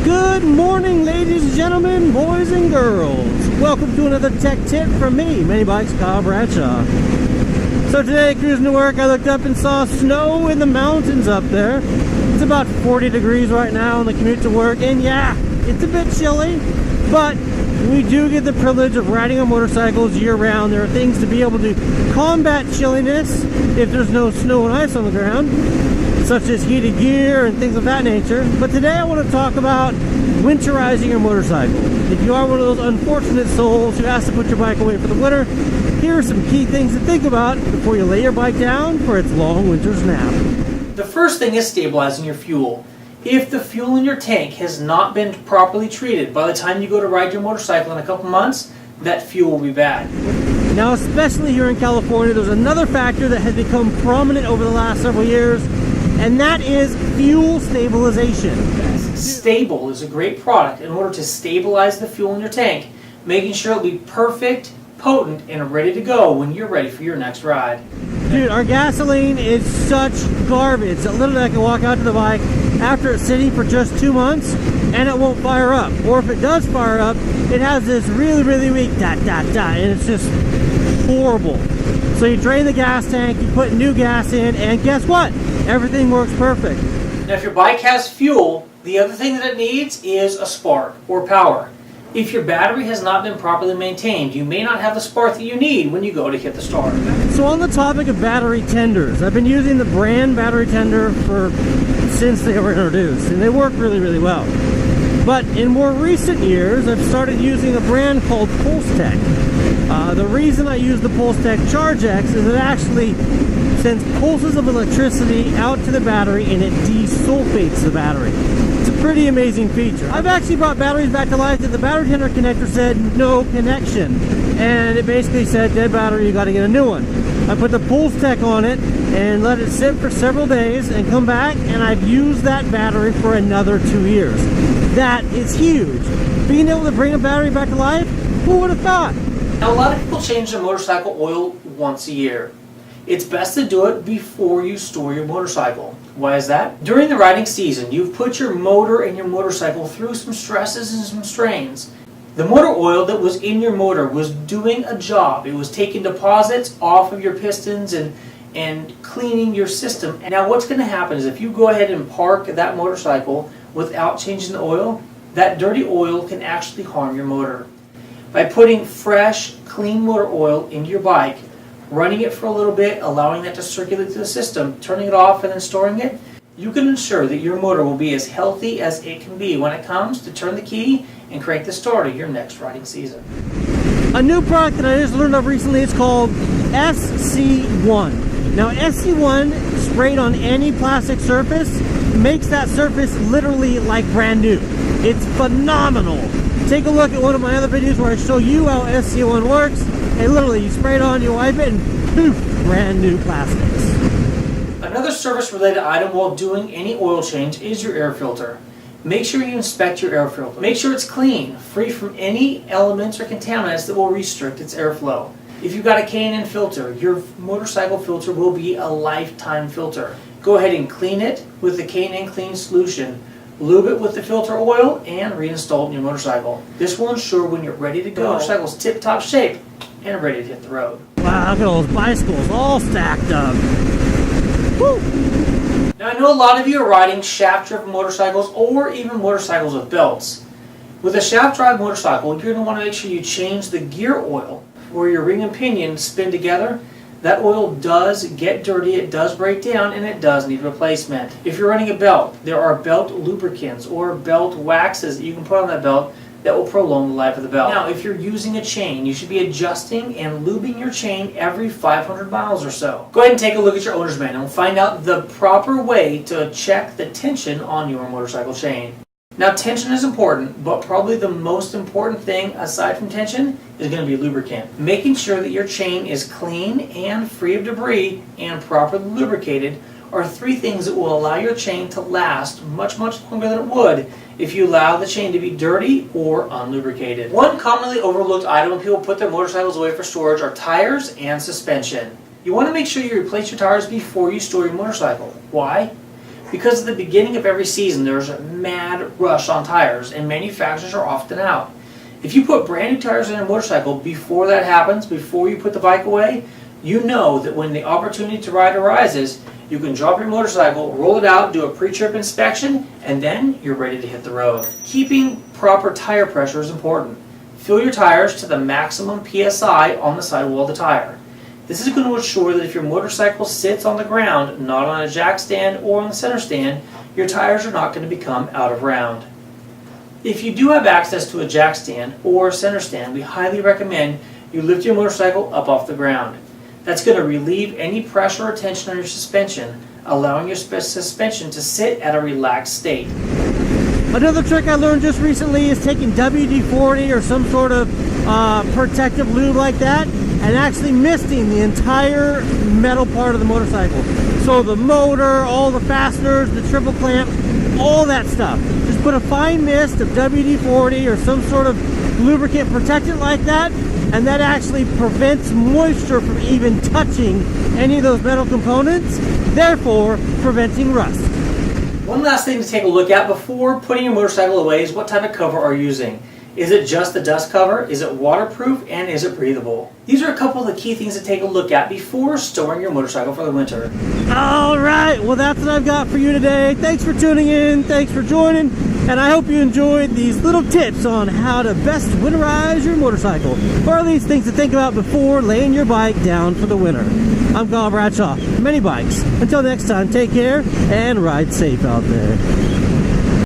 Good morning, ladies and gentlemen, boys and girls. Welcome to another tech tip from me, Manybikes Kyle Bradshaw. So today, cruising to work, I looked up and saw snow in the mountains up there. It's about 40 degrees right now on the commute to work, and yeah, it's a bit chilly, but we do get the privilege of riding on motorcycles year-round. There are things to be able to combat chilliness if there's no snow and ice on the ground, such as heated gear and things of that nature. But today I want to talk about winterizing your motorcycle. If you are one of those unfortunate souls who has to put your bike away for the winter, here are some key things to think about before you lay your bike down for its long winter's nap. The first thing is stabilizing your fuel. If the fuel in your tank has not been properly treated, by the time you go to ride your motorcycle in a couple months, that fuel will be bad. Now, especially here in California, there's another factor that has become prominent over the last several years, and that is fuel stabilization. Stable is a great product in order to stabilize the fuel in your tank, making sure it'll be perfect, potent, and ready to go when you're ready for your next ride. Dude, our gasoline is such garbage that literally I can walk out to the bike after it's sitting for just 2 months and it won't fire up. Or if it does fire up, it has this really weak and it's just horrible. So you drain the gas tank, you put new gas in, and guess what? Everything works perfect. Now if your bike has fuel, the other thing that it needs is a spark or power. If your battery has not been properly maintained, you may not have the spark that you need when you go to hit the start. So on the topic of battery tenders, I've been using the brand battery tender since they were introduced, and they work really well. But in more recent years, I've started using a brand called PulseTech. The reason I use the PulseTech ChargeX is it actually sends pulses of electricity out to the battery and it desulfates the battery. It's a pretty amazing feature. I've actually brought batteries back to life that the battery tender connector said no connection, and it basically said dead battery, you got to get a new one. I put the PulseTech on it and let it sit for several days and come back, and I've used that battery for another 2 years. That is huge. Being able to bring a battery back to life, who would have thought? Now a lot of people change their motorcycle oil once a year. It's best to do it before you store your motorcycle. Why is that? During the riding season, you've put your motor and your motorcycle through some stresses and some strains. The motor oil that was in your motor was doing a job. It was taking deposits off of your pistons and cleaning your system. And now what's going to happen is if you go ahead and park that motorcycle without changing the oil, that dirty oil can actually harm your motor. By putting fresh, clean motor oil into your bike, running it for a little bit, allowing that to circulate through the system, turning it off and then storing it, you can ensure that your motor will be as healthy as it can be when it comes to turn the key and crank the start of your next riding season. A new product that I just learned of recently is called SC1. Now SC1 sprayed on any plastic surface makes that surface literally like brand new. It's phenomenal. Take a look at one of my other videos where I show you how SC1 works. And literally, you spray it on, you wipe it, and poof, brand new plastics. Another service-related item while doing any oil change is your air filter. Make sure you inspect your air filter. Make sure it's clean, free from any elements or contaminants that will restrict its airflow. If you've got a K&N filter, your motorcycle filter will be a lifetime filter. Go ahead and clean it with the K&N Clean solution. Lube it with the filter oil and reinstall it in your motorcycle. This will ensure when you're ready to go, the motorcycle's tip-top shape and ready to hit the road. Wow, look at all those bicycles all stacked up. Woo! Now I know a lot of you are riding shaft-driven motorcycles or even motorcycles with belts. With a shaft-drive motorcycle, you're going to want to make sure you change the gear oil where your ring and pinion spin together. That oil does get dirty, it does break down, and it does need replacement. If you're running a belt, there are belt lubricants or belt waxes that you can put on that belt that will prolong the life of the belt. Now, if you're using a chain, you should be adjusting and lubing your chain every 500 miles or so. Go ahead and take a look at your owner's manual and find out the proper way to check the tension on your motorcycle chain. Now, tension is important, but probably the most important thing aside from tension is going to be lubricant. Making sure that your chain is clean and free of debris and properly lubricated are 3 things that will allow your chain to last much longer than it would if you allow the chain to be dirty or unlubricated. One commonly overlooked item when people put their motorcycles away for storage are tires and suspension. You want to make sure you replace your tires before you store your motorcycle. Why? Because at the beginning of every season there's a mad rush on tires and manufacturers are often out. If you put brand new tires in a motorcycle before that happens, before you put the bike away, you know that when the opportunity to ride arises, you can drop your motorcycle, roll it out, do a pre-trip inspection, and then you're ready to hit the road. Keeping proper tire pressure is important. Fill your tires to the maximum PSI on the sidewall of the tire. This is going to ensure that if your motorcycle sits on the ground, not on a jack stand or on the center stand, your tires are not going to become out of round. If you do have access to a jack stand or a center stand, we highly recommend you lift your motorcycle up off the ground. That's going to relieve any pressure or tension on your suspension, allowing your suspension to sit at a relaxed state. Another trick I learned just recently is taking WD-40 or some sort of protective lube like that and actually misting the entire metal part of the motorcycle. So the motor, all the fasteners, the triple clamp, all that stuff. Just put a fine mist of WD-40 or some sort of lubricant protectant like that, and that actually prevents moisture from even touching any of those metal components, therefore preventing rust. One last thing to take a look at before putting your motorcycle away is what type of cover are you using. Is it just the dust cover? Is it waterproof? And is it breathable? These are a couple of the key things to take a look at before storing your motorcycle for the winter. Alright, well that's what I've got for you today. Thanks for tuning in, thanks for joining, and I hope you enjoyed these little tips on how to best winterize your motorcycle, or at least things to think about before laying your bike down for the winter. I'm Kyle Bradshaw, Manybikes. Until next time, take care and ride safe out there.